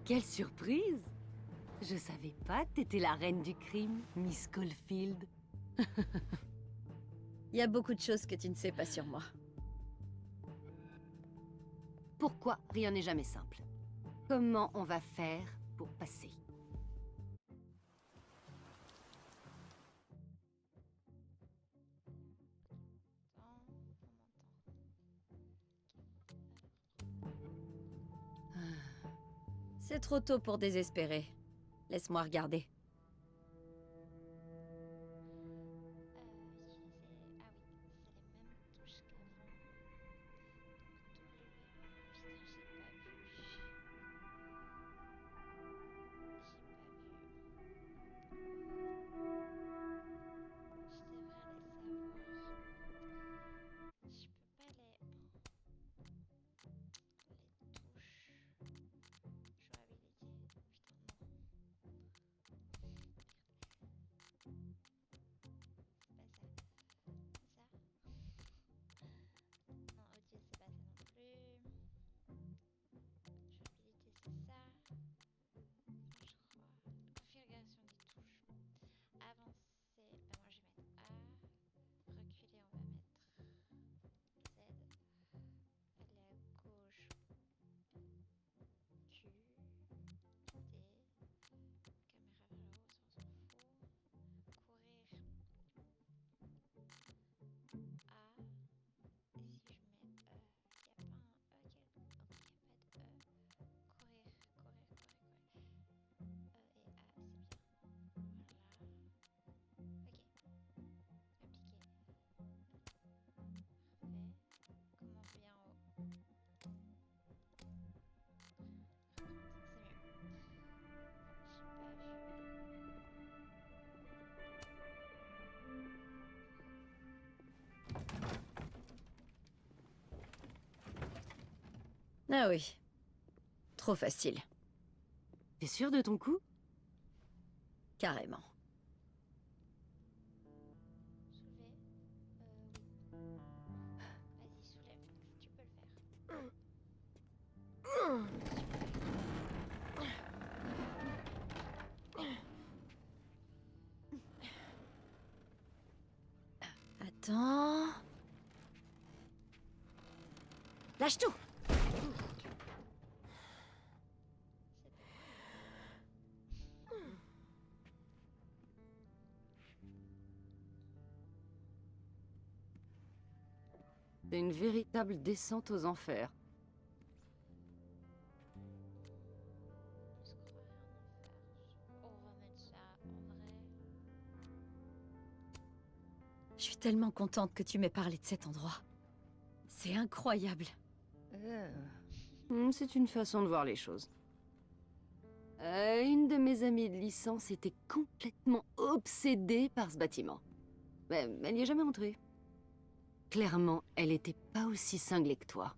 Quelle surprise! Je savais pas que t'étais la reine du crime, Miss Caulfield. Il y a beaucoup de choses que tu ne sais pas sur moi. Pourquoi rien n'est jamais simple? Comment on va faire pour passer? C'est trop tôt pour désespérer. Laisse-moi regarder. Ah oui. Trop facile. T'es sûr de ton coup? Carrément. Attends... Lâche tout! C'est une véritable descente aux enfers. Je suis tellement contente que tu m'aies parlé de cet endroit. C'est incroyable. C'est une façon de voir les choses. Une de mes amies de licence était complètement obsédée par ce bâtiment. Mais elle n'y est jamais entrée. Clairement, elle était pas aussi cinglée que toi.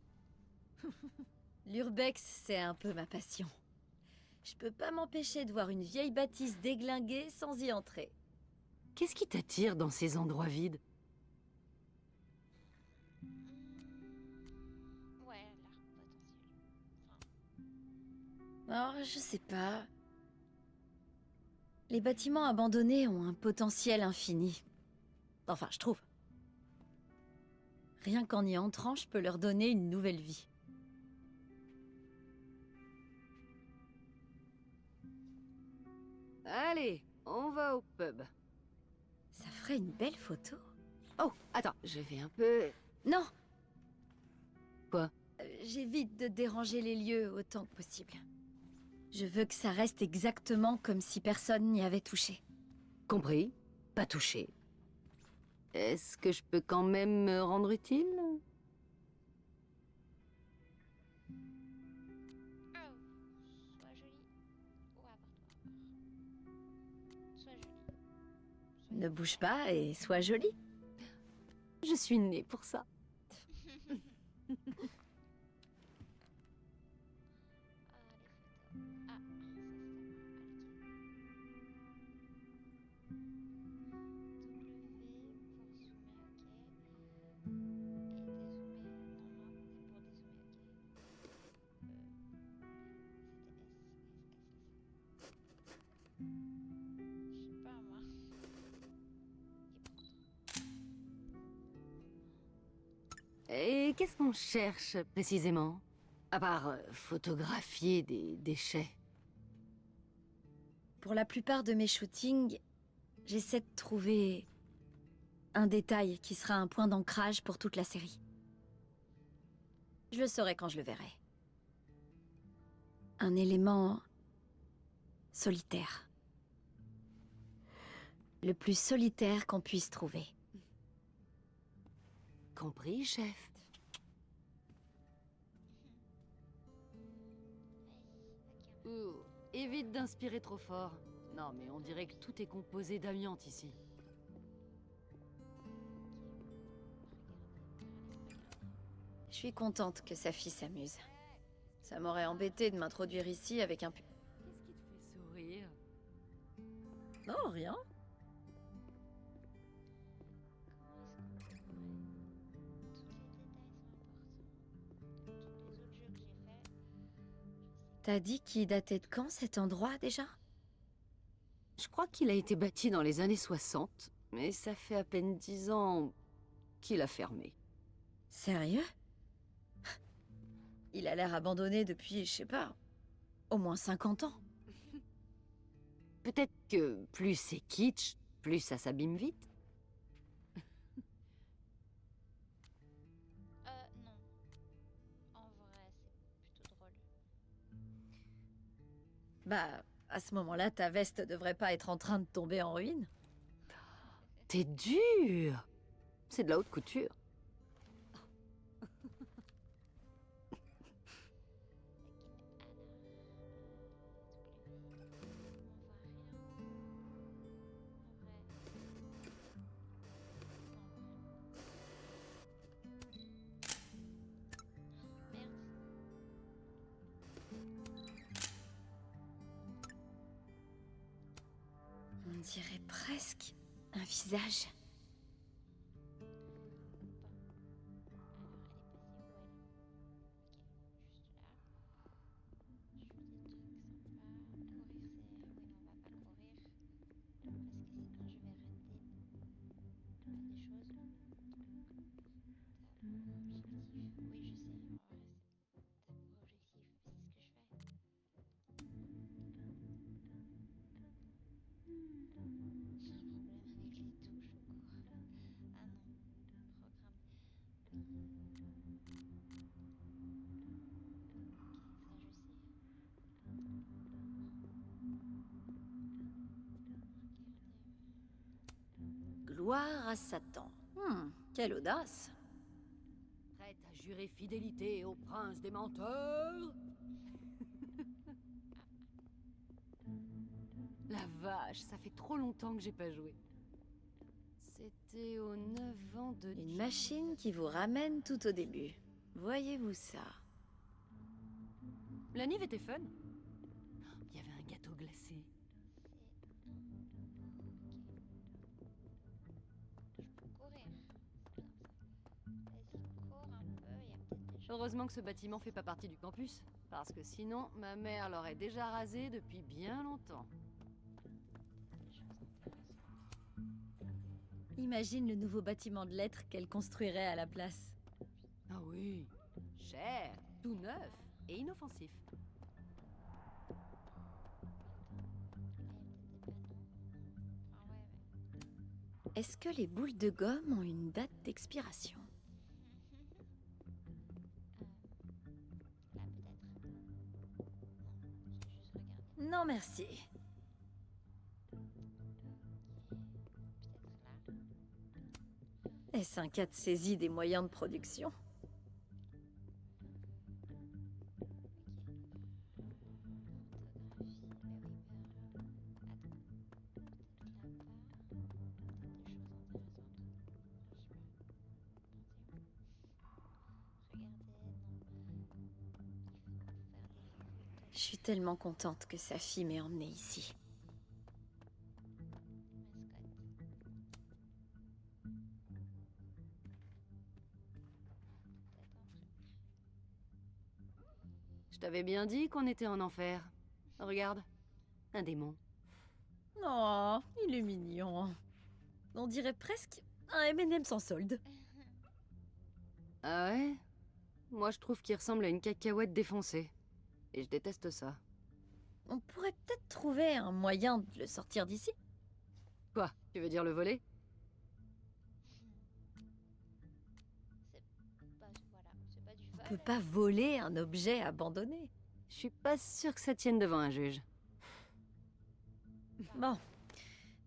L'urbex, c'est un peu ma passion. Je peux pas m'empêcher de voir une vieille bâtisse déglinguée sans y entrer. Qu'est-ce qui t'attire dans ces endroits vides? Alors, je sais pas. Les bâtiments abandonnés ont un potentiel infini. Enfin, je trouve. Rien qu'en y entrant, je peux leur donner une nouvelle vie. Allez, on va au pub. Ça ferait une belle photo. Oh, attends, je vais un peu... Non! Quoi? J'évite de déranger les lieux autant que possible. Je veux que ça reste exactement comme si personne n'y avait touché. Compris, pas touché. Est-ce que je peux quand même me rendre utile? Ne bouge pas et sois jolie. Je suis née pour ça. Et qu'est-ce qu'on cherche, précisément? À part photographier des déchets. Pour la plupart de mes shootings, j'essaie de trouver un détail qui sera un point d'ancrage pour toute la série. Je le saurai quand je le verrai. Un élément solitaire. Le plus solitaire qu'on puisse trouver. Compris, chef? Ouh, évite d'inspirer trop fort. Non, mais on dirait que tout est composé d'amiante ici. Je suis contente que sa fille s'amuse. Ça m'aurait embêté de m'introduire ici avec un... Qu'est-ce qui te fait sourire? Non, rien. T'as dit qu'il datait de quand cet endroit déjà? Je crois qu'il a été bâti dans les années 60, mais ça fait à peine 10 ans qu'il a fermé. Sérieux? Il a l'air abandonné depuis, je sais pas, au moins 50 ans. Peut-être que plus c'est kitsch, plus ça s'abîme vite. Non. En vrai, c'est plutôt drôle. Bah, à ce moment-là, ta veste devrait pas être en train de tomber en ruine. T'es dur! C'est de la haute couture. On dirait presque un visage. Gloire à Satan. Quelle audace. Prête à jurer fidélité au prince des menteurs? La vache, ça fait trop longtemps que j'ai pas joué. C'était aux 9 ans de... Une machine qui vous ramène tout au début. Voyez-vous ça? La Nive était fun. Il y avait un gâteau glacé. Heureusement que ce bâtiment fait pas partie du campus. Parce que sinon, ma mère l'aurait déjà rasé depuis bien longtemps. Imagine le nouveau bâtiment de lettres qu'elle construirait à la place. Ah oui, cher, tout neuf et inoffensif. Est-ce que les boules de gomme ont une date d'expiration? Non, merci. Est-ce un cas de saisie des moyens de production? Je suis tellement contente que sa fille m'ait emmenée ici. Je t'avais bien dit qu'on était en enfer. Regarde, un démon. Oh, il est mignon. On dirait presque un M&M sans solde. Ah ouais? Moi, je trouve qu'il ressemble à une cacahuète défoncée. Et je déteste ça. On pourrait peut-être trouver un moyen de le sortir d'ici. Quoi? Tu veux dire le voler? C'est pas du On vol. peut pas voler un objet abandonné. Je suis pas sûre que ça tienne devant un juge. Bon,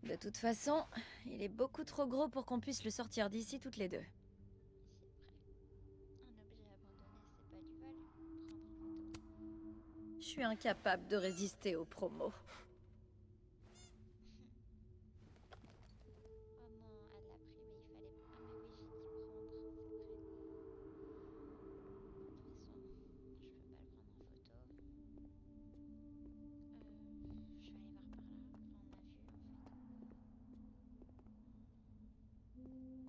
de toute façon, il est beaucoup trop gros pour qu'on puisse le sortir d'ici toutes les deux. Un objet abandonné, c'est pas du vol. Prendre en photo. Je suis incapable de résister aux promos. Oh non, elle l'a pris, mais il fallait. Ah, mais oui, j'ai dit prendre, c'est vrai. De toute façon, je peux pas le prendre en photo. Je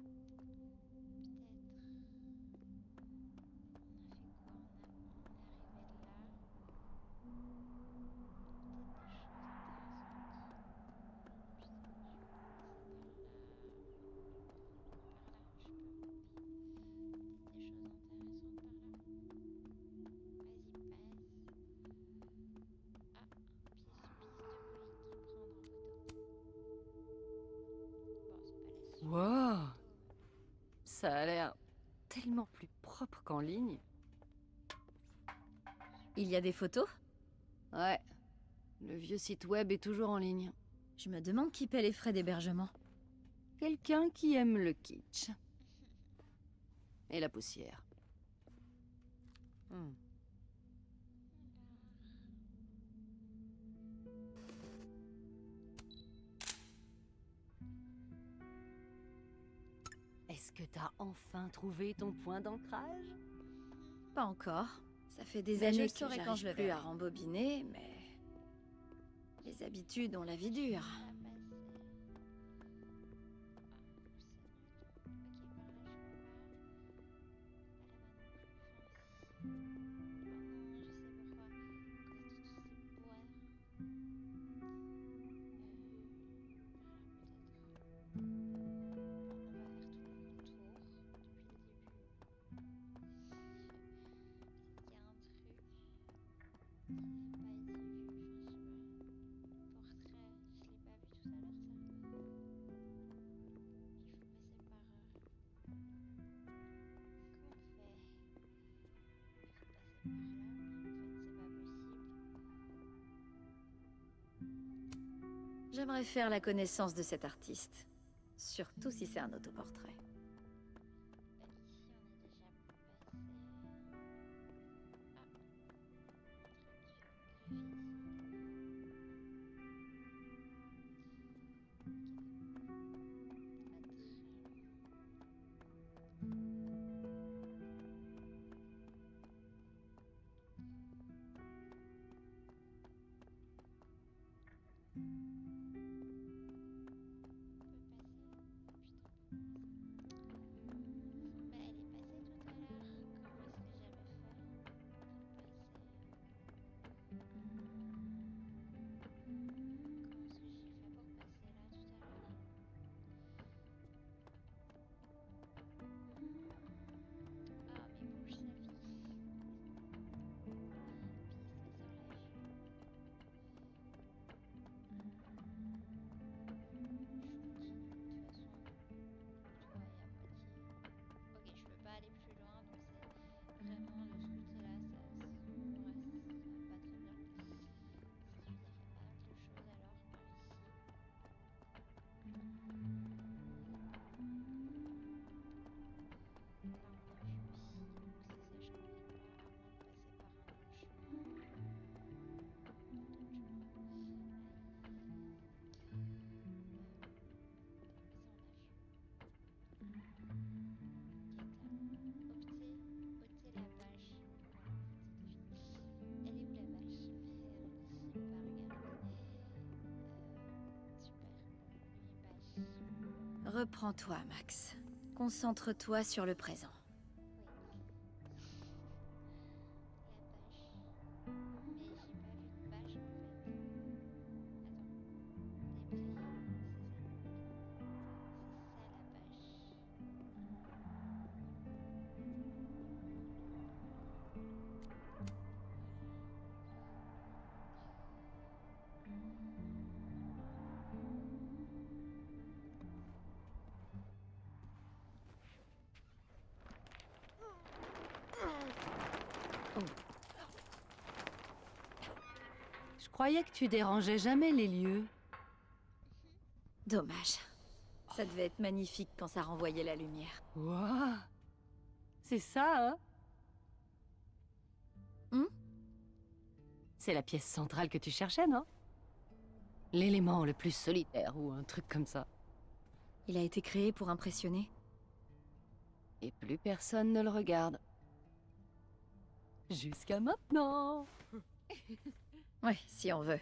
vais aller voir par là. Enfin, on a vu en fait. Peut-être. On a fait quoi? On est arrivé là. Peut-être des choses intéressantes. Je sais pas, je peux passer par là. Par là, je peux. Oui. Peut-être des choses intéressantes par là. Vas-y, passe. Ah, piste de bowling. Prendre en photo. Bon, c'est pas la super Wow! photo. Ça a l'air tellement plus propre qu'en ligne. Il y a des photos? Ouais. Le vieux site web est toujours en ligne. Je me demande qui paie les frais d'hébergement. Quelqu'un qui aime le kitsch. Et la poussière. Hmm. Est-ce que t'as enfin trouvé ton point d'ancrage? Pas encore. Ça fait des Mais je années le que saurai quand j'arrive je le plus à verrai. rembobiner, mais... Les habitudes ont la vie dure. Ça va passer. Ah, c'est nul. Ok, par là, je peux pas. Pas là-bas non plus. Enfin, si. Oh non, je sais pourquoi. À cause de tous ces bois. Par là, peut-être. Bon, on va faire tout le tour depuis le début. Il y a un truc qui n'a pas été vu. Enfin, je sais pas. Portrait, je l'ai pas vu tout à l'heure, ça. Il faut passer par. Comment on fait? Il faut passer par là, mais en fait, c'est pas possible. J'aimerais faire la connaissance de cet artiste. Surtout si c'est un autoportrait. Bah, ici, on est déjà passé. Ah, un truc. Graffiti. Ok. Pas très loin. On peut passer? Putain. Bah, elle est passée tout à l'heure. Comment est-ce que j'avais fait pour passer? Comment est-ce que j'ai fait pour passer là tout à l'heure? Ah, mais bouge sa vie. Piste sur la vue. Je continue. De toute façon, le toit est à moitié. Ok, je peux pas aller plus loin, donc c'est vraiment de ce côté-là, ouais, ça va pas très bien. Ça veut dire qu'il y a pas mal de choses alors par ici. Là, on a vu aussi, donc c'est ça, je connais pas, à moins de passer par un autre chemin. D'autres chemins. Ça, on a vu. Opter, ôter la bâche. Voilà, en fait, c'était fini. Elle est où la bâche? Merde, j'y ai pas regardé. Super. Vue bâche. Reprends-toi, Max. Concentre-toi sur le présent. Oui. La bâche. Mais j'ai pas vu de bâche en fait. Attends. Débris. C'est ça? C'est ça la bâche. croyais que tu dérangeais jamais les lieux. Dommage. Ça devait être magnifique quand ça renvoyait la lumière. Waouh! C'est ça, hein? Hmm? C'est la pièce centrale que tu cherchais, non? L'élément le plus solitaire ou un truc comme ça. Il a été créé pour impressionner. Et plus personne ne le regarde. Jusqu'à maintenant. Ouais, si on veut.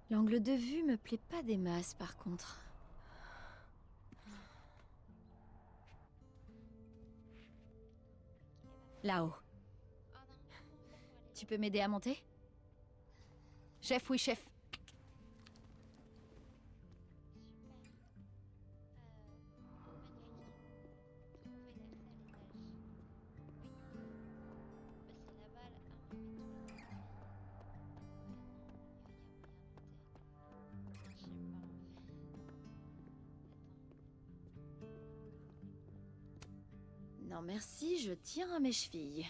L'angle de vue me plaît pas des masses, par contre. Là-haut. Oh non, comment on fait pour aller Tu peux m'aider à monter? Chef, oui, chef. Non merci, je tiens à mes chevilles.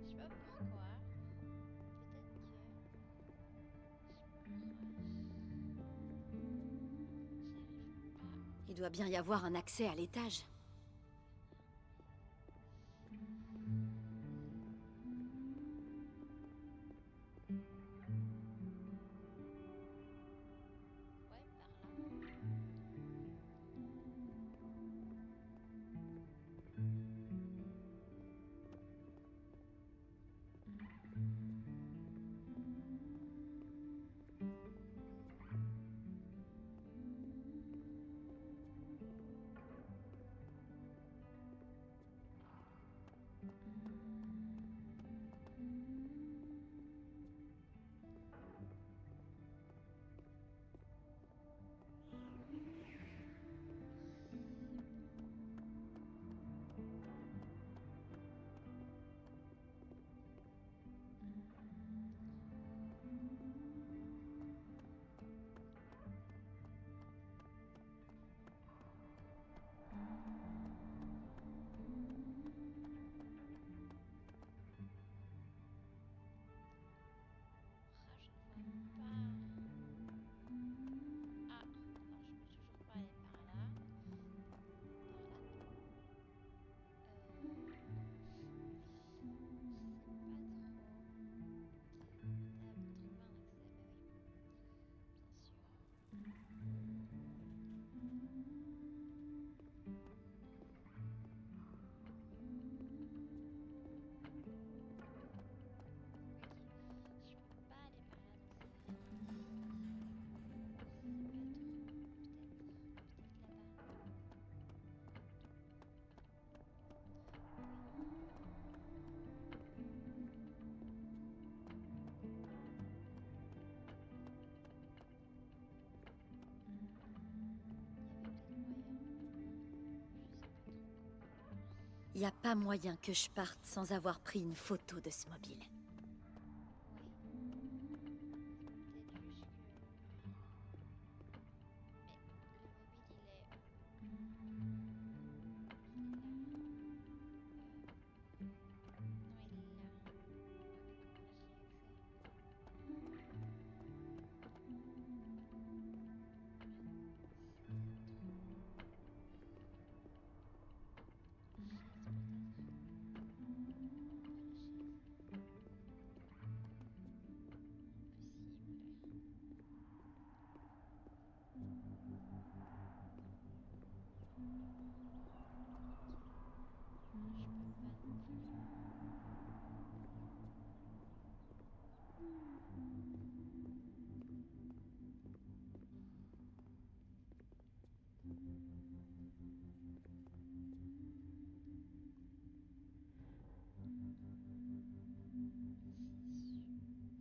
Je sais pas pourquoi. Il doit bien y avoir un accès à l'étage. Ouais, par là. Ah, je vois pas. Ah, non, je peux toujours pas aller par là. Par là, non. Je sais pas trop. Trouver un accès, bah oui, bien sûr. Ok, je peux pas aller par là, donc c'est pas trop. Peut-être là-bas. Il n'y a pas moyen que je parte sans avoir pris une photo de ce mobile. Peut-être juste que. Mais le mobile, il est là. Non, il est là. Comment j'y ai accès? Chaise peut-être. Pourquoi la chaise?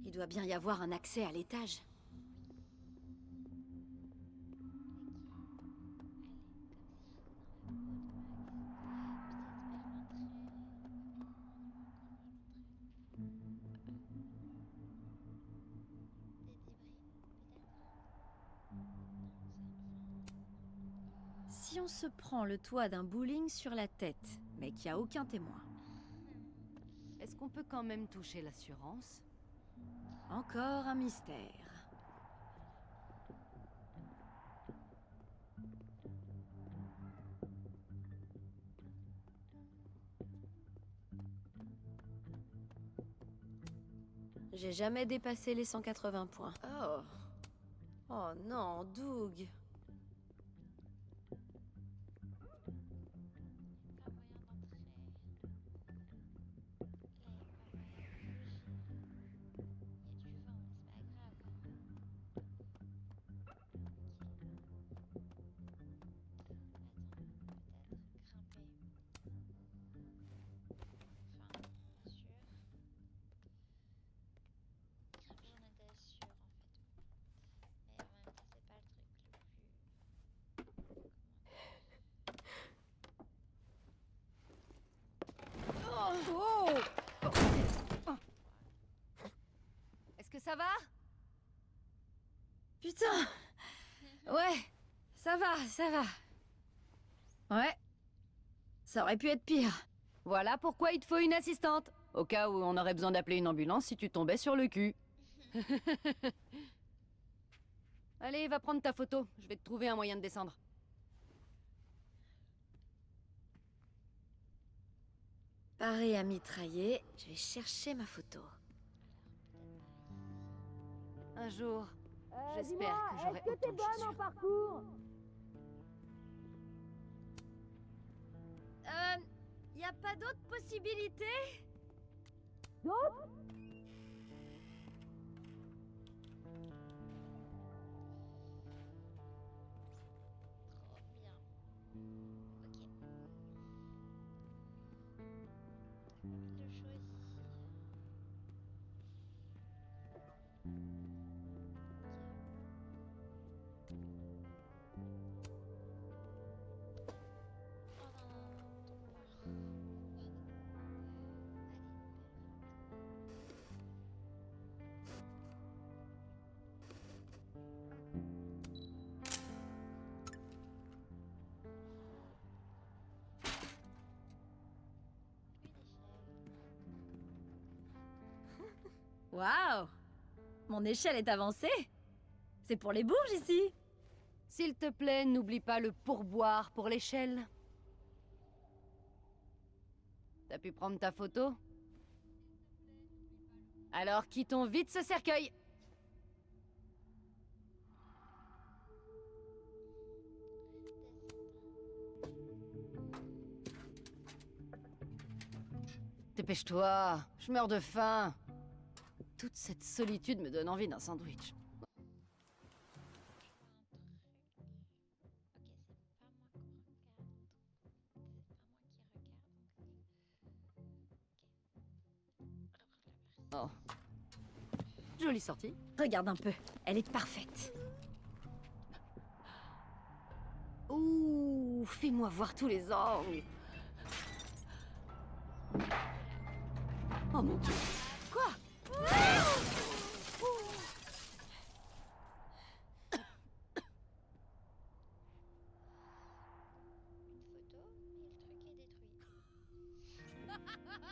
Il doit bien y avoir un accès à l'étage. Si on se prend le toit d'un bowling sur la tête, mais qu'il n'y a aucun témoin. Est-ce qu'on peut quand même toucher l'assurance? Encore un mystère. J'ai jamais dépassé les 180 points. Oh. Oh non, Doug. Oh! Est-ce que ça va? Putain! Ouais, ça va, ça va. Ouais. Ça aurait pu être pire. Voilà pourquoi il te faut une assistante. Au cas où on aurait besoin d'appeler une ambulance si tu tombais sur le cul. Allez, va prendre ta photo. Je vais te trouver un moyen de descendre. Paré à mitrailler, je vais chercher ma photo. Un jour, j'espère que j'aurai autant de chaussures. parcours? Y a pas d'autres possibilités? Trop bien. Ok. Le choix ici. Oh non, non, non, tombe pas. Allez, Waouh! Mon échelle est avancée. C'est pour les bourges ici. S'il te plaît, n'oublie pas le pourboire pour l'échelle. T'as pu prendre ta photo? Alors quittons vite ce cercueil. Dépêche-toi, je meurs de faim. Toute cette solitude me donne envie d'un sandwich. Oh. Jolie sortie. Regarde un peu, elle est parfaite. Ouh, fais-moi voir tous les angles. Oh mon Dieu. Quoi? une photo et le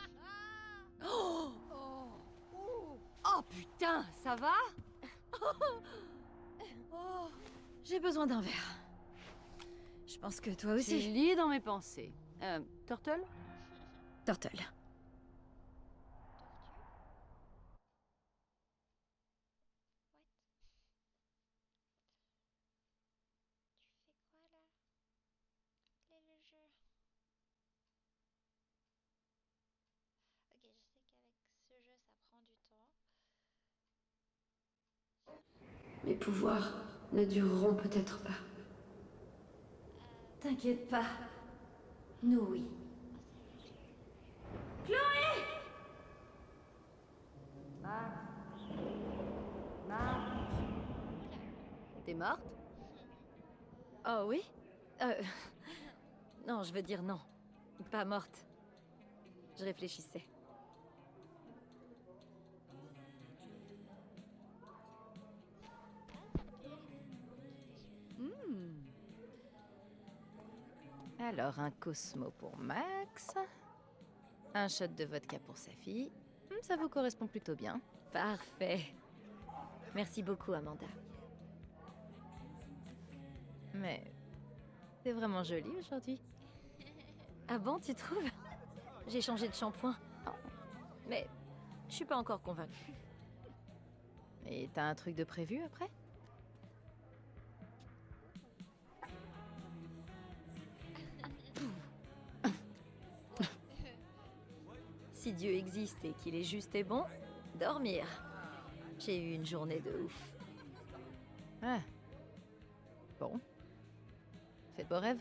truc est détruit. Oh putain, ça va? J'ai besoin d'un verre. Je pense que toi Tu aussi. lis dans mes pensées. Turtle? Turtle. Tortue? What? Tu fais quoi là? Quel est le jeu? Ok, je sais qu'avec ce jeu ça prend du temps. Mes pouvoirs ne dureront peut-être pas. T'inquiète pas. Nous, oui. Chloé! T'es morte? Oh oui Non, je veux dire non. Pas morte. Je réfléchissais. Alors, un Cosmo pour Max. Un shot de vodka pour sa fille. Ça vous correspond plutôt bien. Parfait. Merci beaucoup, Amanda. Mais c'est vraiment joli aujourd'hui. Ah bon, tu trouves? J'ai changé de shampoing. Mais je suis pas encore convaincue. Et t'as un truc de prévu après? Si Dieu existe et qu'il est juste et bon, dormir. J'ai eu une journée de ouf. Ah. Bon. Faites beaux rêves.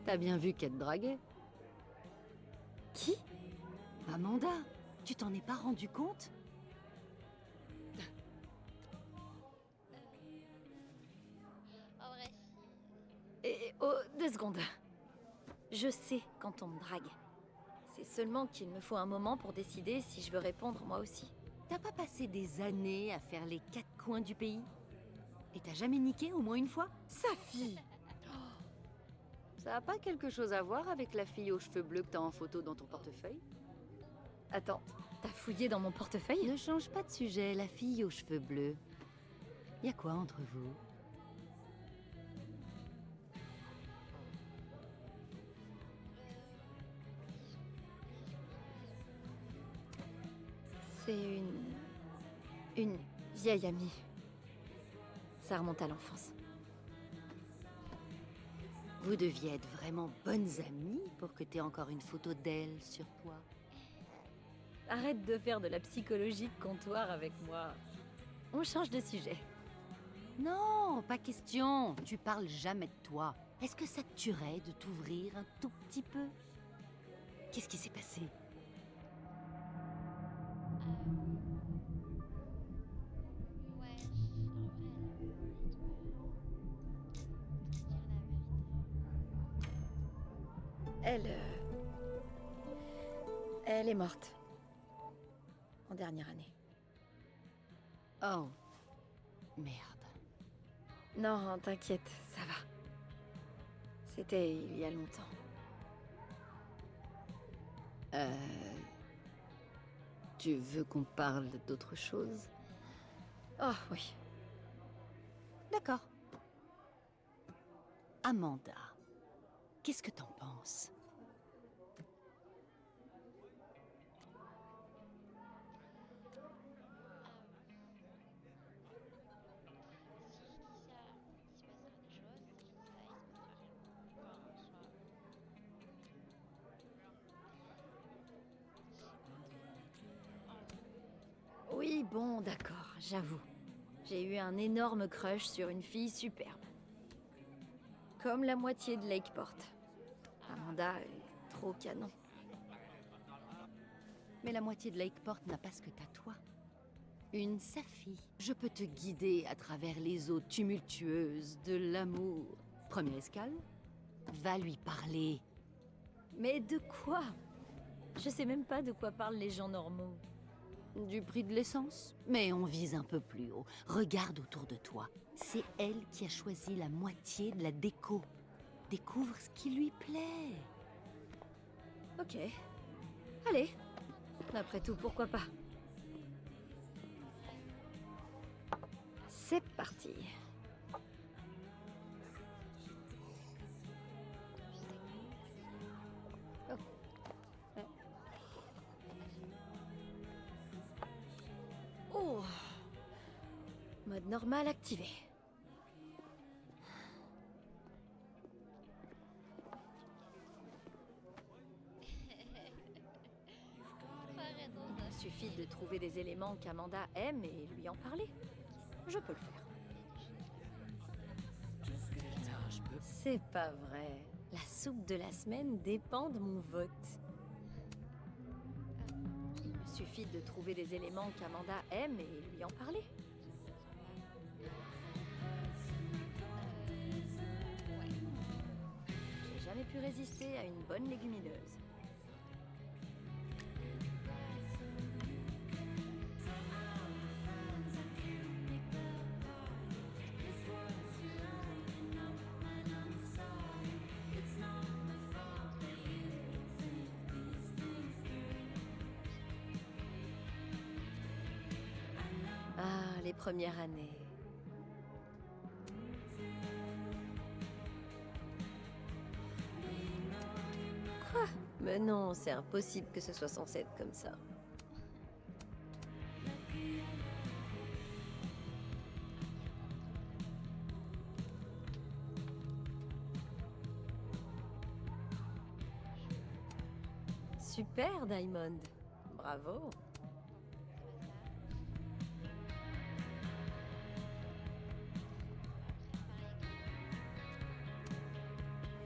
T'as bien vu qu'elle te draguait? Qui? Amanda, tu t'en es pas rendu compte? En vrai, si. Et oh, 2 secondes. Je sais quand on me drague. C'est seulement qu'il me faut un moment pour décider si je veux répondre moi aussi. T'as pas passé des années à faire les 4 coins du pays? Et t'as jamais niqué au moins une fois? Safi! Ça a pas quelque chose à voir avec la fille aux cheveux bleus que t'as en photo dans ton portefeuille? Attends, t'as fouillé dans mon portefeuille? Ne change pas de sujet, la fille aux cheveux bleus. Y a quoi entre vous? C'est une vieille amie. Ça remonte à l'enfance. Vous deviez être vraiment bonnes amies pour que t'aies encore une photo d'elle sur toi. Arrête de faire de la psychologie de comptoir avec moi. On change de sujet. Non, pas question. Tu parles jamais de toi. Est-ce que ça te tuerait de t'ouvrir un tout petit peu? Qu'est-ce qui s'est passé? Ouais, en vrai, elle a envie de dire la vérité. Elle est morte. En dernière année. Oh, merde. Non, t'inquiète, ça va. C'était il y a longtemps. Tu veux qu'on parle d'autre chose? Oh oui. D'accord. Amanda, qu'est-ce que t'en penses? Si je dis ça, il se passera des choses. Si je dis ça, il se passera rien. Enfin, en soi. Oui, bon, d'accord, j'avoue. J'ai eu un énorme crush sur une fille superbe. Comme la moitié de Lakeport. Amanda est trop canon. Mais la moitié de Lakeport n'a pas ce que t'as toi. Une Safi. Je peux te guider à travers les eaux tumultueuses de l'amour. Première escale? Va lui parler. Mais de quoi? Je sais même pas de quoi parlent les gens normaux. Du prix de l'essence? Mais on vise un peu plus haut. Regarde autour de toi. C'est elle qui a choisi la moitié de la déco. Découvre ce qui lui plaît. Ok. Allez. Après tout, pourquoi pas? C'est parti. Oh. Mode normal activé. Il suffit de trouver des éléments qu'Amanda aime et lui en parler. Je peux le faire. C'est pas vrai. La soupe de la semaine dépend de mon vote. Il me Suffit de trouver des éléments qu'Amanda aime et lui en parler. Ouais. J'ai jamais pu résister à une bonne légumineuse. Ah, les premières années. Quoi? Mais non, c'est impossible que ce soit censé être comme ça. Super, Diamond. Bravo.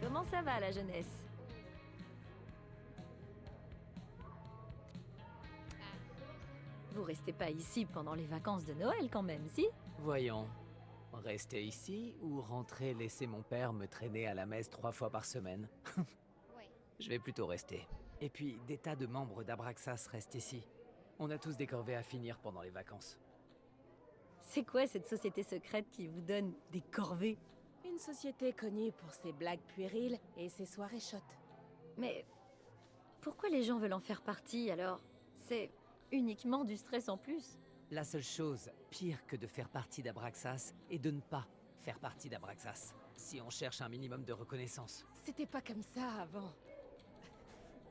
Comment ça va, la jeunesse? Vous restez pas ici pendant les vacances de Noël quand même, si? Voyons. Rester ici ou rentrer laisser mon père me traîner à la messe 3 fois par semaine? Ouais. Je vais plutôt rester. Et puis, des tas de membres d'Abraxas restent ici. On a tous des corvées à finir pendant les vacances. C'est quoi cette société secrète qui vous donne des corvées? Une société connue pour ses blagues puériles et ses soirées shot. Mais pourquoi les gens veulent en faire partie alors? C'est uniquement du stress en plus. La seule chose pire que de faire partie d'Abraxas est de ne pas faire partie d'Abraxas. Si on cherche un minimum de reconnaissance. C'était pas comme ça avant.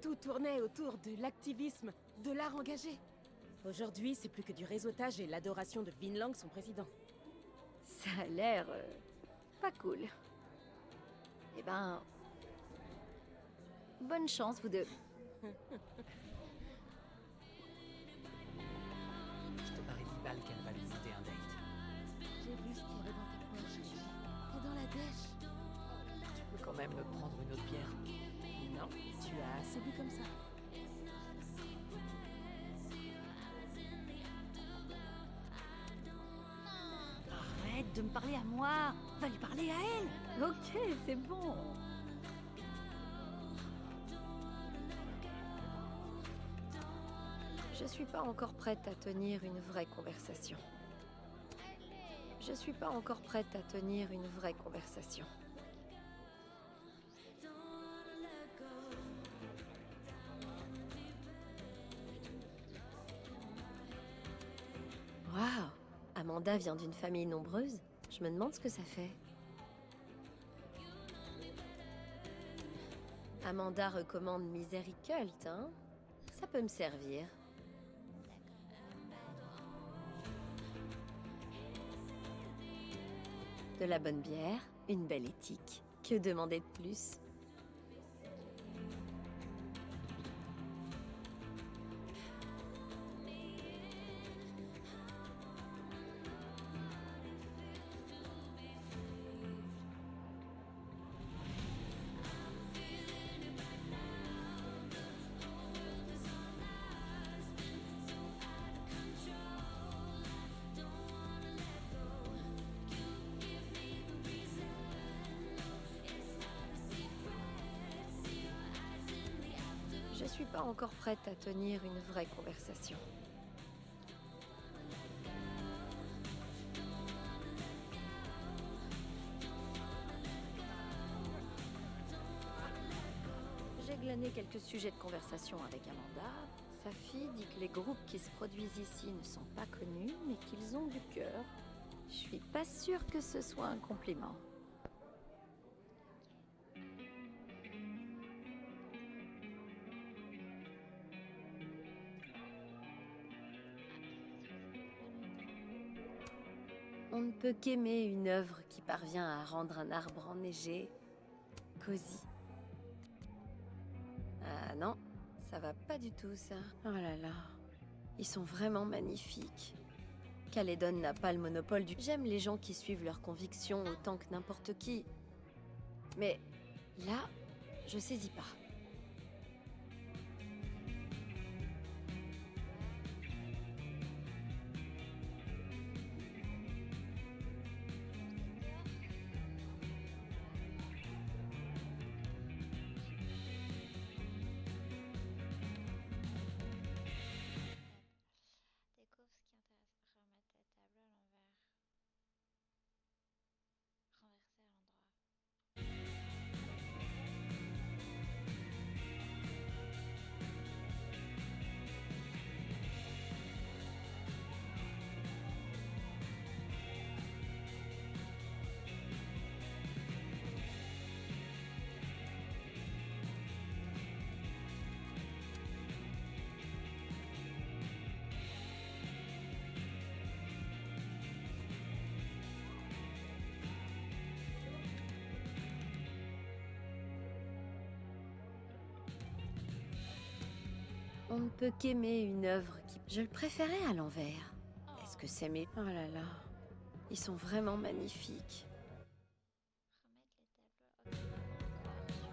Tout tournait autour de l'activisme, de l'art engagé. Aujourd'hui, c'est plus que du réseautage et l'adoration de Vinlang, son président. Ça a l'air pas cool. Eh ben, bonne chance vous deux. Je te parie 10 balles qu'elle va lui demander un date. J'ai vu ce qu'il y avait dans ta poche. T'es dans la dèche. Tu peux quand même me prendre une autre bière? Non, tu as assez bu comme ça. Arrête de me parler à moi. Va lui parler à elle. Ok, c'est bon. Je suis pas encore prête à tenir une vraie conversation. Je suis pas encore prête à tenir une vraie conversation. Waouh! Amanda vient d'une famille nombreuse. Je me demande ce que ça fait. Amanda recommande Miséricult, hein? Ça peut me servir. De la bonne bière, une belle éthique. Que demander de plus? Je suis pas encore prête à tenir une vraie conversation. J'ai glané quelques sujets de conversation avec Amanda. Sa fille dit que les groupes qui se produisent ici ne sont pas connus, mais qu'ils ont du cœur. Je suis pas sûre que ce soit un compliment. On ne peut qu'aimer une œuvre qui parvient à rendre un arbre enneigé cosy. Ah non, ça va pas du tout ça. Oh là là, ils sont vraiment magnifiques. Caledon n'a pas le monopole du... J'aime les gens qui suivent leurs convictions autant que n'importe qui. Mais là, je saisis pas. On ne peut qu'aimer une œuvre qui... Je le préférais à l'envers. Est-ce que c'est mes... Oh là là. Ils sont vraiment magnifiques. Remettre les tableaux.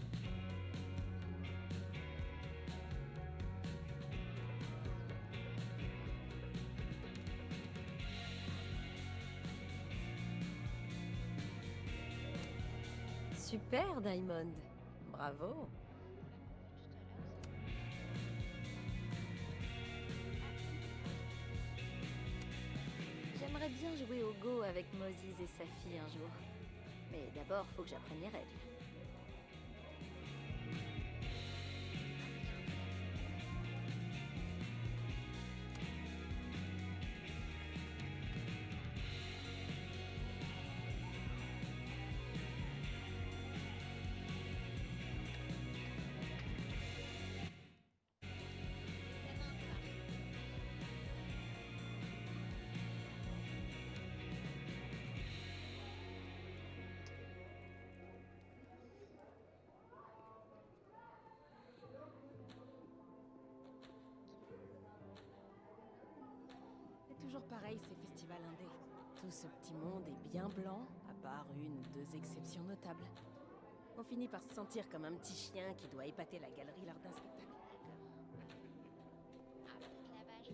Ok, super. Super, Diamond. Bravo. J'aimerais bien jouer au Go avec Moses et sa fille un jour. Mais d'abord, faut que j'apprenne les règles. C'est toujours pareil ces festivals indés. Tout ce petit monde est bien blanc, à part une ou deux exceptions notables. On finit par se sentir comme un petit chien qui doit épater la galerie lors d'un spectacle. Ah, peut-être là-bas, je...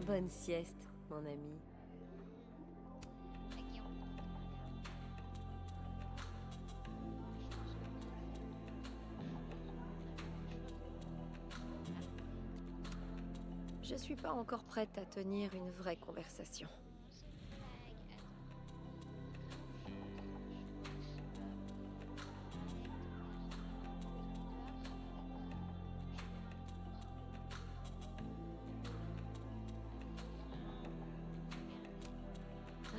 Bonne sieste, mon ami. À Guillaume. Je suis pas encore prête à tenir une vraie conversation.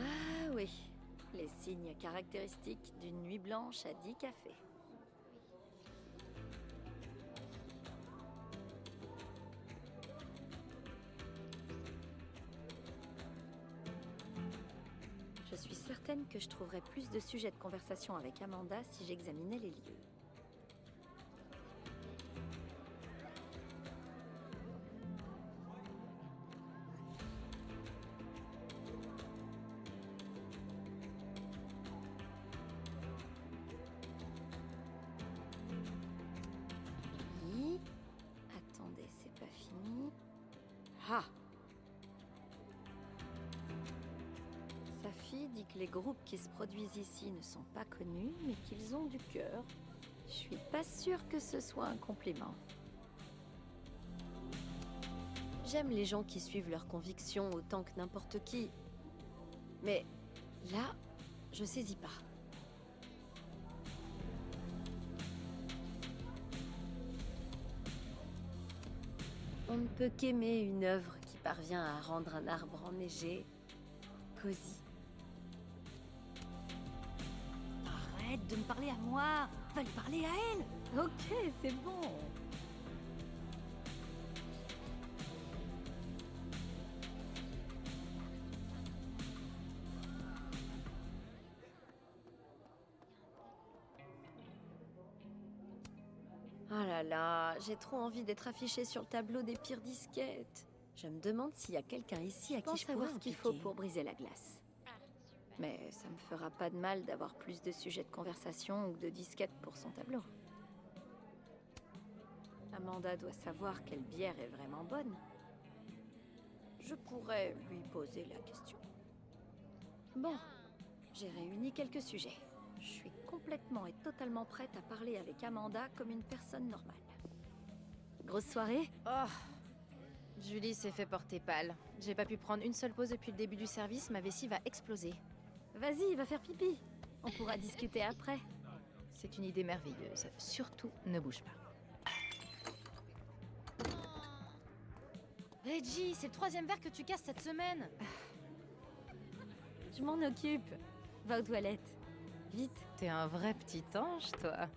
Ah oui, les signes caractéristiques d'une nuit blanche à 10 cafés. Je suis certaine que je trouverais plus de sujets de conversation avec Amanda si j'examinais les lieux. Oui. Attendez, c'est pas fini. Ah! Sa fille dit que les groupes qui se produisent ici ne sont pas connus, mais qu'ils ont du cœur. Je suis pas sûre que ce soit un compliment. J'aime les gens qui suivent leurs convictions autant que n'importe qui. Mais là, je saisis pas. On ne peut qu'aimer une œuvre qui parvient à rendre un arbre enneigé cosy. Arrête de me parler à moi. Va lui parler à elle. Ok, c'est bon. Ah là là, j'ai trop envie d'être affichée sur le tableau des pires disquettes. Je me demande s'il y a quelqu'un ici à qui je savoir ce qu'il faut pour briser la glace. Ah, super. Mais ça me fera pas de mal d'avoir plus de sujets de conversation ou de disquettes pour son tableau. Amanda doit savoir quelle bière est vraiment bonne. Je pourrais lui poser la question. Bon, j'ai réuni quelques sujets. Je suis complètement et totalement prête à parler avec Amanda comme une personne normale. Grosse soirée? Oh, Julie s'est fait porter pâle. J'ai pas pu prendre une seule pause depuis le début du service, ma vessie va exploser. Vas-y, va faire pipi. On pourra discuter après. C'est une idée merveilleuse. Surtout, ne bouge pas. Reggie, c'est le 3e verre que tu casses cette semaine. Je m'en occupe. Va aux toilettes. Vite. T'es un vrai petit ange, toi.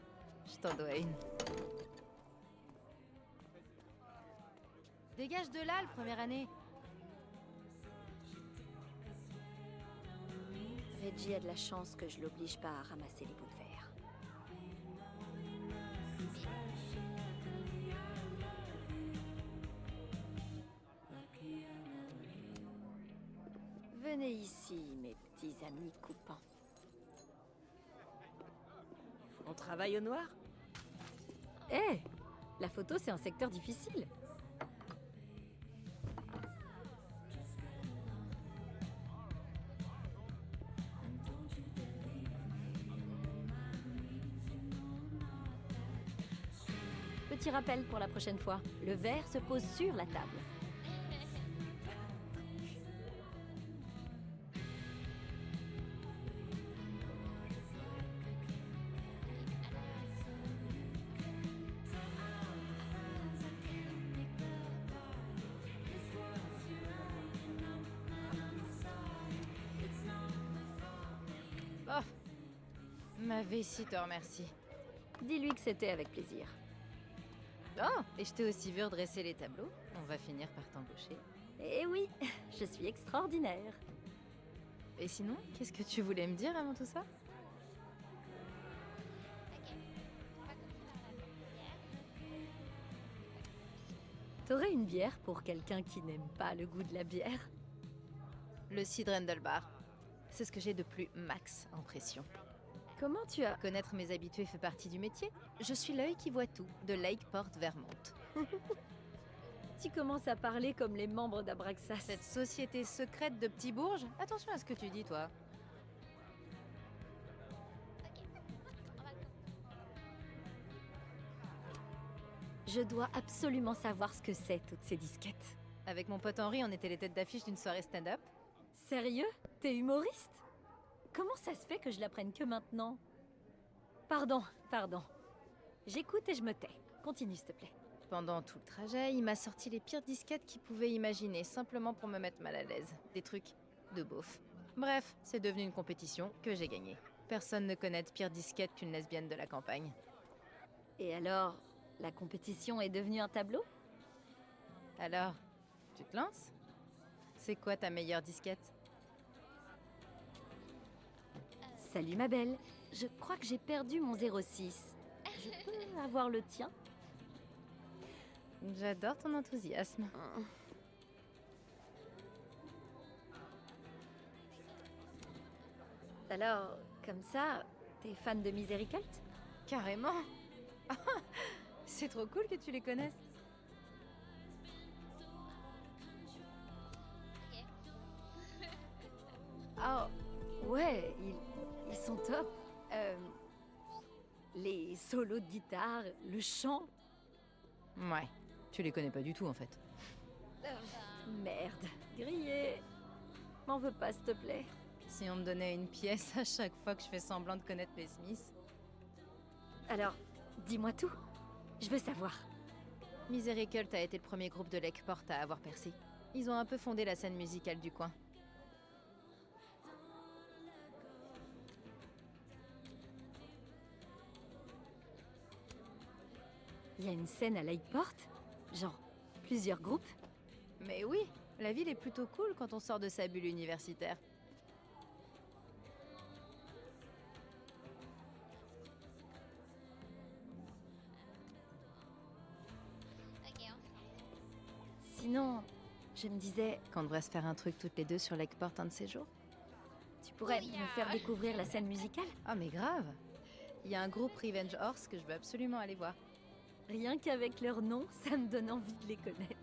Je t'en dois une. Dégage de là, le première année. Reggie a de la chance que je l'oblige pas à ramasser les bouts de verre. Venez ici, mes petits amis coupants. On travaille au noir? Hé, la photo, c'est un secteur difficile. Petit rappel pour la prochaine fois. Le verre se pose sur la table. Oh, ma vessie te remercie. Dis-lui que c'était avec plaisir. Oh, et je t'ai aussi vu redresser les tableaux. On va finir par t'embaucher. Eh oui, je suis extraordinaire. Et sinon, qu'est-ce que tu voulais me dire avant tout ça? Ok. On va continuer à la bière. T'aurais une bière pour quelqu'un qui n'aime pas le goût de la bière? Le cidre Handlebar. C'est ce que j'ai de plus max en pression. Comment tu as... Connaître mes habitués fait partie du métier. Je suis l'œil qui voit tout, de Lakeport, Vermont. Tu commences à parler comme les membres d'Abraxas. Cette société secrète de petits bourges? Attention à ce que tu dis, toi. On va Je dois absolument savoir ce que c'est, toutes ces disquettes. Avec mon pote Henri, on était les têtes d'affiche d'une soirée stand-up. Sérieux? T'es humoriste? Comment ça se fait que je l'apprenne que maintenant? Pardon. J'écoute et je me tais. Continue, s'il te plaît. Pendant tout le trajet, il m'a sorti les pires disquettes qu'il pouvait imaginer, simplement pour me mettre mal à l'aise. Des trucs de beauf. Bref, c'est devenu une compétition que j'ai gagnée. Personne ne connaît de pire disquette qu'une lesbienne de la campagne. Et alors, la compétition est devenue un tableau? Alors, tu te lances? C'est quoi ta meilleure disquette? Salut ma belle. Je crois que j'ai perdu mon 06. Je peux avoir le tien? J'adore ton enthousiasme. Alors, comme ça, t'es fan de Misericult? Carrément. C'est trop cool que tu les connaisses. Ah, ouais, ils sont top. Les solos de guitare, le chant. Ouais, tu les connais pas du tout en fait. Merde, grillé. M'en veux pas, s'il te plaît. Si on me donnait une pièce à chaque fois que je fais semblant de connaître les Smiths. Alors, dis-moi tout. Je veux savoir. Misericult a été le premier groupe de Lakeport à avoir percé. Ils ont un peu fondé la scène musicale du coin. Il y a une scène à Lakeport? Genre, plusieurs groupes? Mais oui, la ville est plutôt cool quand on sort de sa bulle universitaire. Ok, on se lance. Sinon, je me disais, Qu'on devrait se faire un truc toutes les deux sur Lakeport un de ces jours. tu pourrais Oui, me faire découvrir la scène musicale? Ah mais grave. Il y a un groupe Revenge Horse que je veux absolument aller voir. Rien qu'avec leur nom, ça me donne envie de les connaître.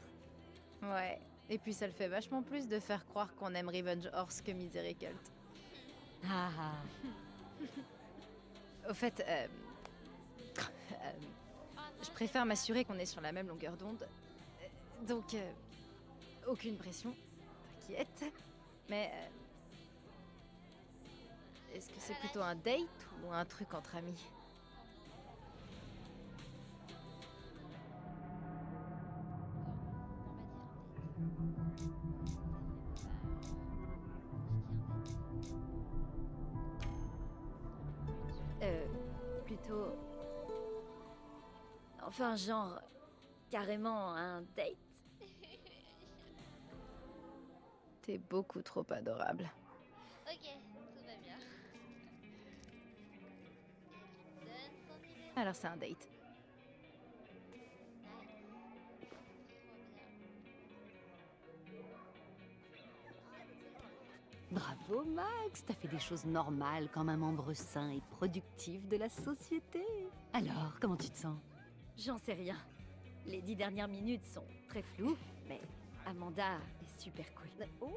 Ouais. Et puis ça le fait vachement plus de faire croire qu'on aime Revenge Horse que Misericult. Ah ah. Au fait, je préfère m'assurer qu'on est sur la même longueur d'onde. Donc, aucune pression, t'inquiète. Mais est-ce que c'est plutôt un date ou un truc entre amis? Plutôt... Enfin, genre... Carrément un date. T'es beaucoup trop adorable. Ok, tout va bien. Donne son numéro. Alors c'est un date. Nice. Bravo, Max. T'as fait des choses normales comme un membre sain et productif de la société. Alors, comment tu te sens? J'en sais rien. Les 10 dernières minutes sont très floues, mais Amanda est super cool. Oh,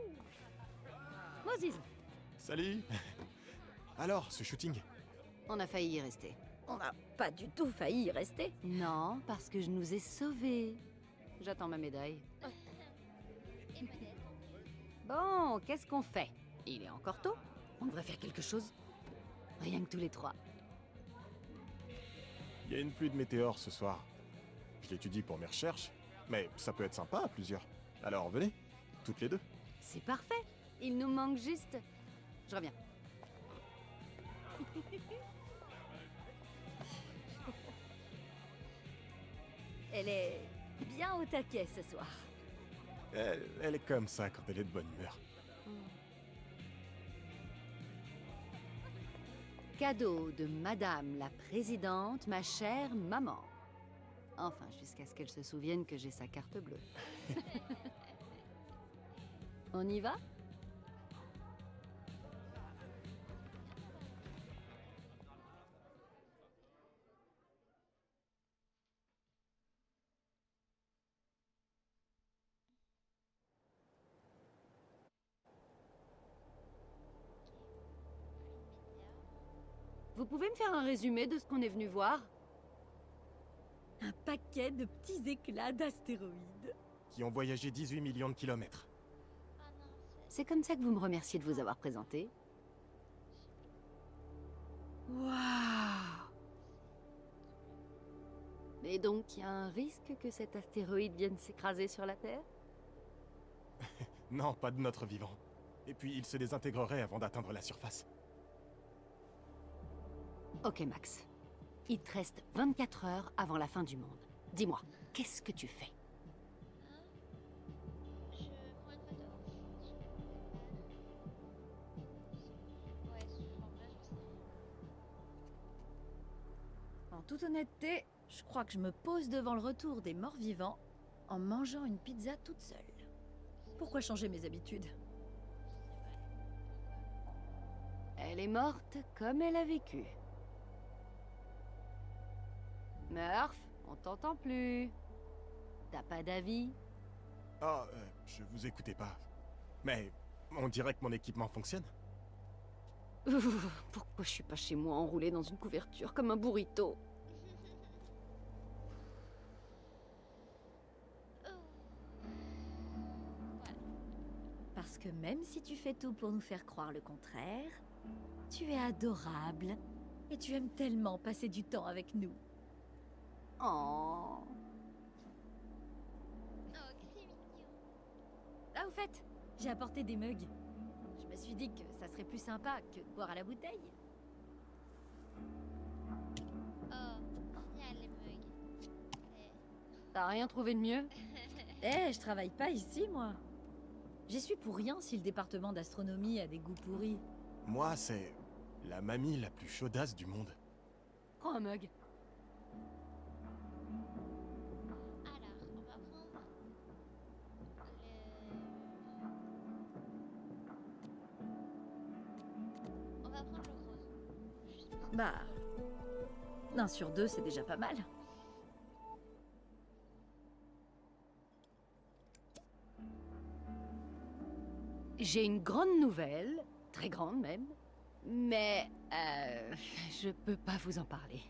Moses, Salut. Alors, ce shooting? On a failli y rester. on n'a pas du tout failli y rester. Non, parce que je nous ai sauvés. J'attends ma médaille. Et modeste. Bon, qu'est-ce qu'on fait? Il est encore tôt. On devrait faire quelque chose. Rien que tous les trois. Il y a une pluie de météores ce soir. Je l'étudie pour mes recherches, mais ça peut être sympa à plusieurs. Alors venez, toutes les deux. C'est parfait. Il nous manque juste... Je reviens. Elle est bien au taquet ce soir. Elle est comme ça quand elle est de bonne humeur. Cadeau de Madame la Présidente, ma chère maman. Enfin, jusqu'à ce qu'elle se souvienne que j'ai sa carte bleue. On y va? Vous pouvez me faire un résumé de ce qu'on est venu voir? Un paquet de petits éclats d'astéroïdes. Qui ont voyagé 18 millions de kilomètres. Ah non, C'est comme ça que vous me remerciez de vous avoir présenté. Waouh! Et donc, il y a un risque que cet astéroïde vienne s'écraser sur la Terre? Non, pas de notre vivant. Et puis il se désintégrerait avant d'atteindre la surface. Ok, Max. Il te reste 24 heures avant la fin du monde. Dis-moi, qu'est-ce que tu fais? je prends une photo. Ouais, en vrai, je sais rien. En toute honnêteté, je crois que je me pose devant le retour des morts vivants en mangeant une pizza toute seule. Pourquoi changer mes habitudes? Elle est morte comme elle a vécu. Murph, on t'entend plus. T'as pas d'avis? Ah, je vous écoutais pas. Mais on dirait que mon équipement fonctionne. Pourquoi je suis pas chez moi enroulée dans une couverture comme un burrito? Parce que même si tu fais tout pour nous faire croire le contraire, tu es adorable et tu aimes tellement passer du temps avec nous. Oh. Oh, que c'est mignon. Ah, au fait, j'ai apporté des mugs. Je me suis dit que ça serait plus sympa que de boire à la bouteille. Oh, génial les mugs. T'as rien trouvé de mieux? Eh, je travaille pas ici, moi. J'y suis pour rien si le département d'astronomie a des goûts pourris. Moi, c'est la mamie la plus chaudasse du monde. Prends un mug. Alors, on va prendre on va prendre le rose. Juste pour ça. Bah, 1 sur 2, c'est déjà pas mal. J'ai une grande nouvelle, très grande même, mais je peux pas vous en parler.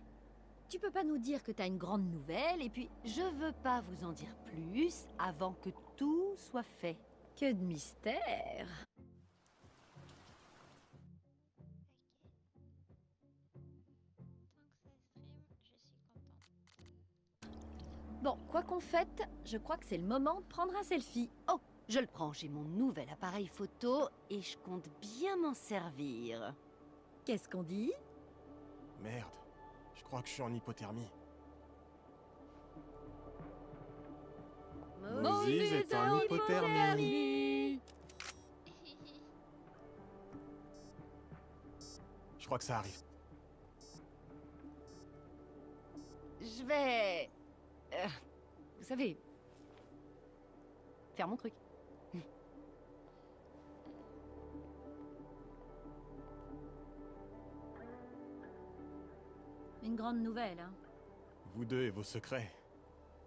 Tu peux pas nous dire que t'as une grande nouvelle et puis... Je veux pas vous en dire plus avant que tout soit fait. Que de mystère! Tant que ça stream, je suis contente. Bon, quoi qu'on fasse, je crois que c'est le moment de prendre un selfie. Oh, je le prends, j'ai mon nouvel appareil photo et je compte bien m'en servir. Qu'est-ce qu'on dit? Merde, je crois que je suis en hypothermie. Moses est en hypothermie. Je crois que ça arrive. Je vais... vous savez... faire mon truc. Une grande nouvelle, hein. Vous deux et vos secrets.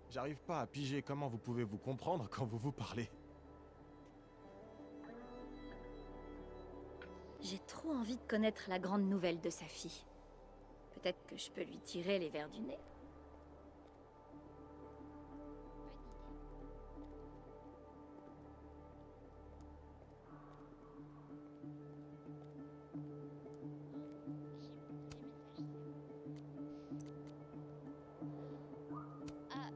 J'arrive pas à piger comment vous pouvez vous comprendre quand vous vous parlez. J'ai trop envie de connaître la grande nouvelle de sa fille. Peut-être que je peux lui tirer les vers du nez. Ah,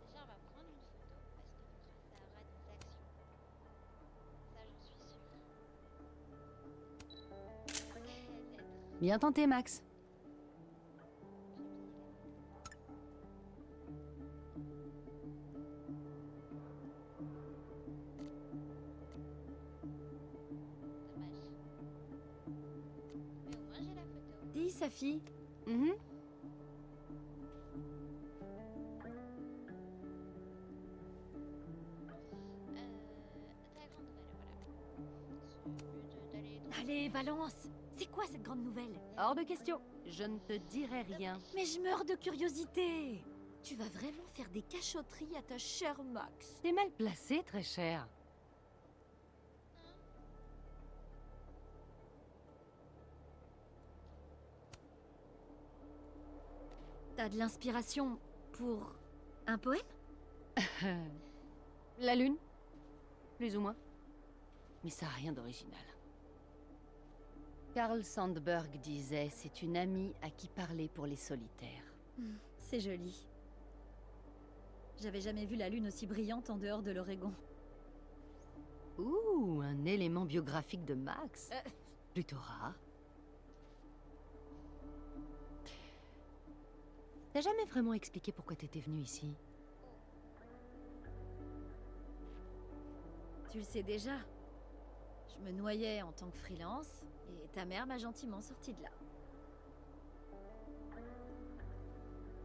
déjà, on va prendre une photo parce que comme ça aura des actions. Ça, j'en suis sûre. Bien tenté, Max. Dommage. Mais au moins, j'ai la photo. Dis, sa fille. Mhm. Ta grande nouvelle, voilà. C'est d'aller dans... Allez, balance! C'est quoi cette grande nouvelle? Hors de question. Je ne te dirai rien. Mais je meurs de curiosité! Tu vas vraiment faire des cachotteries à ta chère Max? T'es mal placé, très cher. T'as de l'inspiration pour un poème? La lune. Plus ou moins. Mais ça n'a rien d'original. Carl Sandburg disait, c'est une amie à qui parler pour les solitaires. C'est joli. J'avais jamais vu la lune aussi brillante en dehors de l'Oregon. Ouh, un élément biographique de Max. Plutôt rare. T'as jamais vraiment expliqué pourquoi t'étais venu ici? Tu le sais déjà. Je me noyais en tant que freelance et ta mère m'a gentiment sortie de là.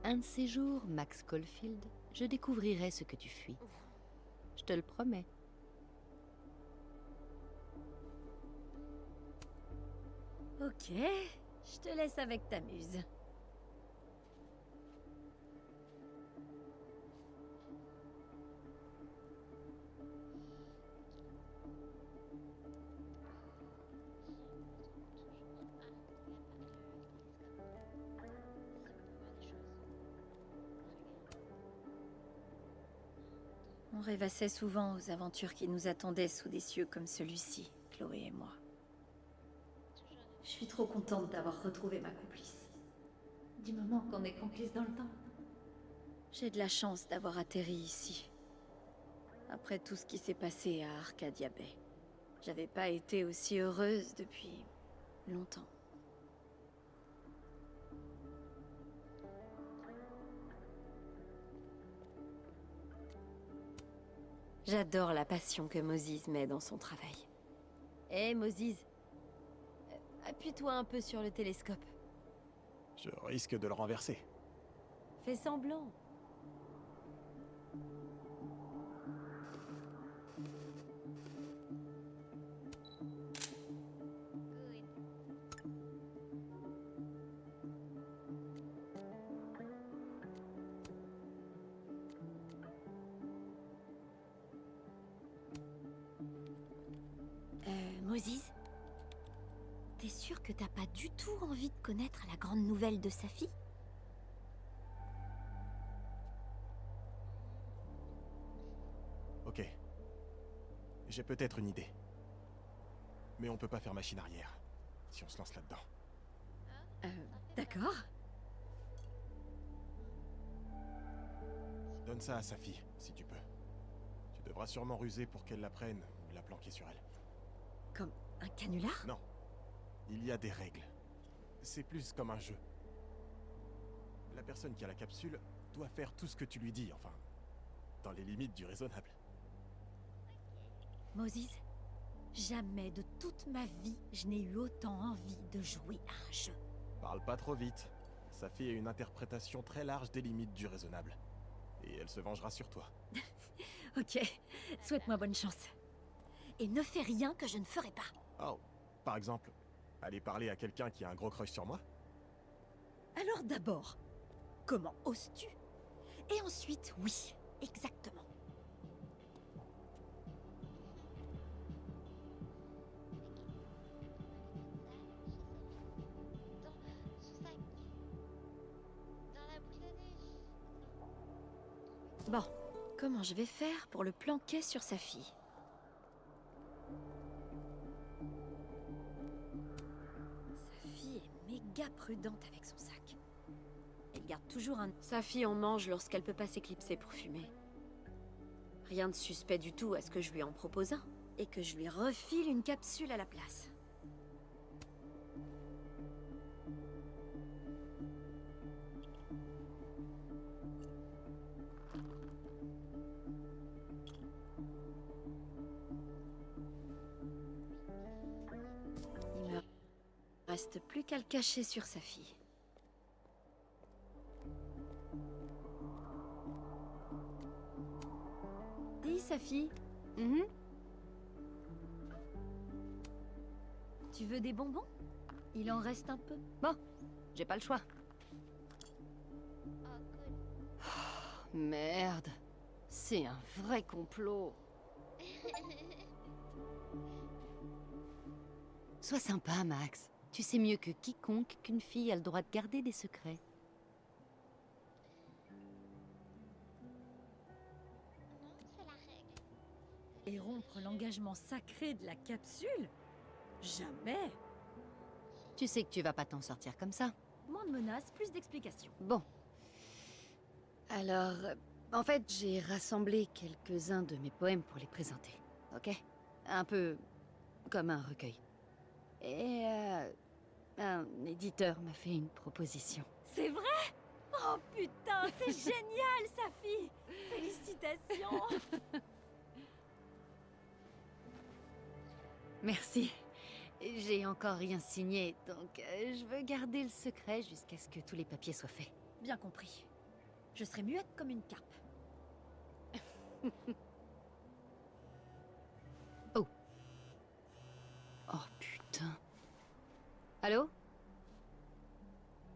Un de ces jours, Max Caulfield, je découvrirai ce que tu fuis. Je te le promets. Ok, je te laisse avec ta muse. On rêvassait souvent aux aventures qui nous attendaient sous des cieux comme celui-ci, Chloé et moi. Je suis trop contente d'avoir retrouvé ma complice. Du moment qu'on est complices dans le temps. J'ai de la chance d'avoir atterri ici. Après tout ce qui s'est passé à Arcadia Bay. J'avais pas été aussi heureuse depuis longtemps. J'adore la passion que Moses met dans son travail. Hé, Moses, appuie-toi un peu sur le télescope. Je risque de le renverser. Fais semblant. Good. Moses, t'es sûr que t'as pas du tout envie de connaître la grande nouvelle de Safi? Ok. J'ai peut-être une idée. Mais on peut pas faire machine arrière, si on se lance là-dedans. D'accord. Donne ça à Safi, si tu peux. Tu devras sûrement ruser pour qu'elle la prenne ou la planquer sur elle. Comme un canular? Non. Il y a des règles. C'est plus comme un jeu. La personne qui a la capsule doit faire tout ce que tu lui dis, enfin, dans les limites du raisonnable. Moses, jamais de toute ma vie, je n'ai eu autant envie de jouer à un jeu. Parle pas trop vite. Safi a une interprétation très large des limites du raisonnable. Et elle se vengera sur toi. Ok, souhaite-moi bonne chance. Et ne fais rien que je ne ferai pas. Oh, par exemple, aller parler à quelqu'un qui a un gros crush sur moi? Alors d'abord, comment oses-tu? Et ensuite, oui, exactement. Dans ce sac. Dans la boule de neige. Bon, comment je vais faire pour le planquer sur sa fille? Sa fille est méga prudente avec son sac. Elle garde toujours un... Sa fille en mange lorsqu'elle peut pas s'éclipser pour fumer. Rien de suspect du tout à ce que je lui en propose un. Et que je lui refile une capsule à la place. Il me reste plus qu'à le cacher sur sa fille. Dis, sa fille. Tu veux des bonbons? Il en reste un peu. Bon, j'ai pas le choix. Oh, cool. Merde. C'est un vrai complot. Sois sympa, Max. Tu sais mieux que quiconque qu'une fille a le droit de garder des secrets. Non, c'est la règle. Et rompre l'engagement sacré de la capsule? Jamais. Tu sais que tu vas pas t'en sortir comme ça. Moins de menaces, plus d'explications. Bon. Alors, en fait, j'ai rassemblé quelques-uns de mes poèmes pour les présenter, ok? Un peu comme un recueil. Et un éditeur m'a fait une proposition. C'est vrai? Oh putain, c'est génial, Safi! Félicitations! Merci. J'ai encore rien signé, donc je veux garder le secret jusqu'à ce que tous les papiers soient faits. Bien compris. Je serai muette comme une carpe. Oh. Oh putain. Allô?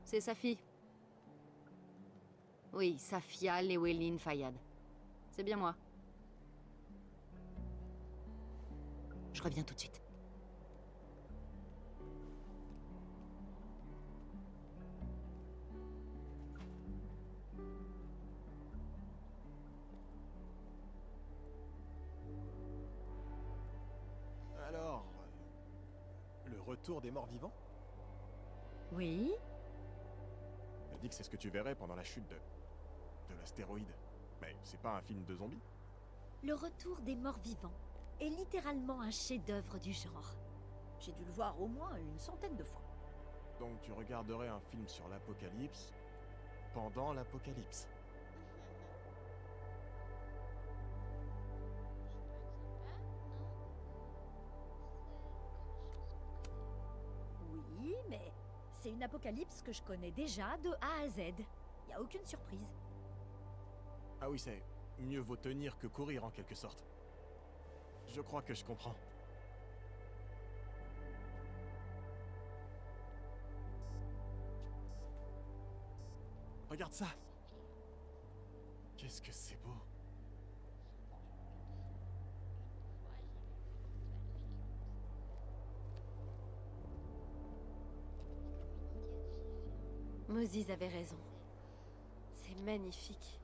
C'est Safi. Oui, Safia Llewellyn Fayyad. C'est bien moi. Je reviens tout de suite. Alors, le retour des morts vivants? Oui? Elle dit que c'est ce que tu verrais pendant la chute de... De l'astéroïde. Mais c'est pas un film de zombies? Le retour des morts vivants est littéralement un chef-d'œuvre du genre. J'ai dû le voir au moins une centaine de fois. Donc tu regarderais un film sur l'apocalypse pendant l'apocalypse. Oui, mais c'est une apocalypse que je connais déjà de A à Z. Y a aucune surprise. Ah oui, c'est mieux vaut tenir que courir en quelque sorte. Je crois que je comprends. Regarde ça! Qu'est-ce que c'est beau! Moses avait raison. C'est magnifique.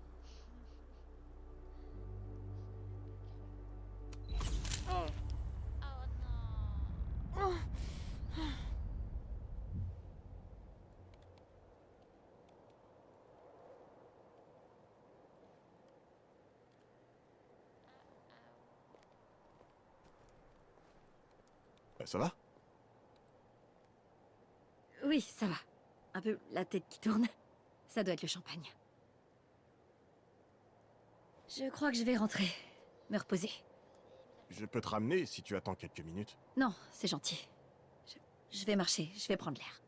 Oh non. Ça va? Oui, ça va. Un peu la tête qui tourne. Ça doit être le champagne. Je crois que je vais rentrer. Me reposer. Je peux te ramener si tu attends quelques minutes. Non, c'est gentil. Je vais marcher, je vais prendre l'air.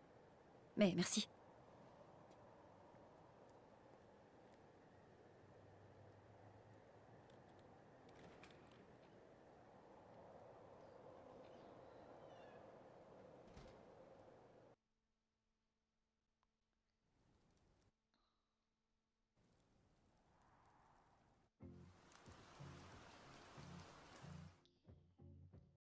Mais merci.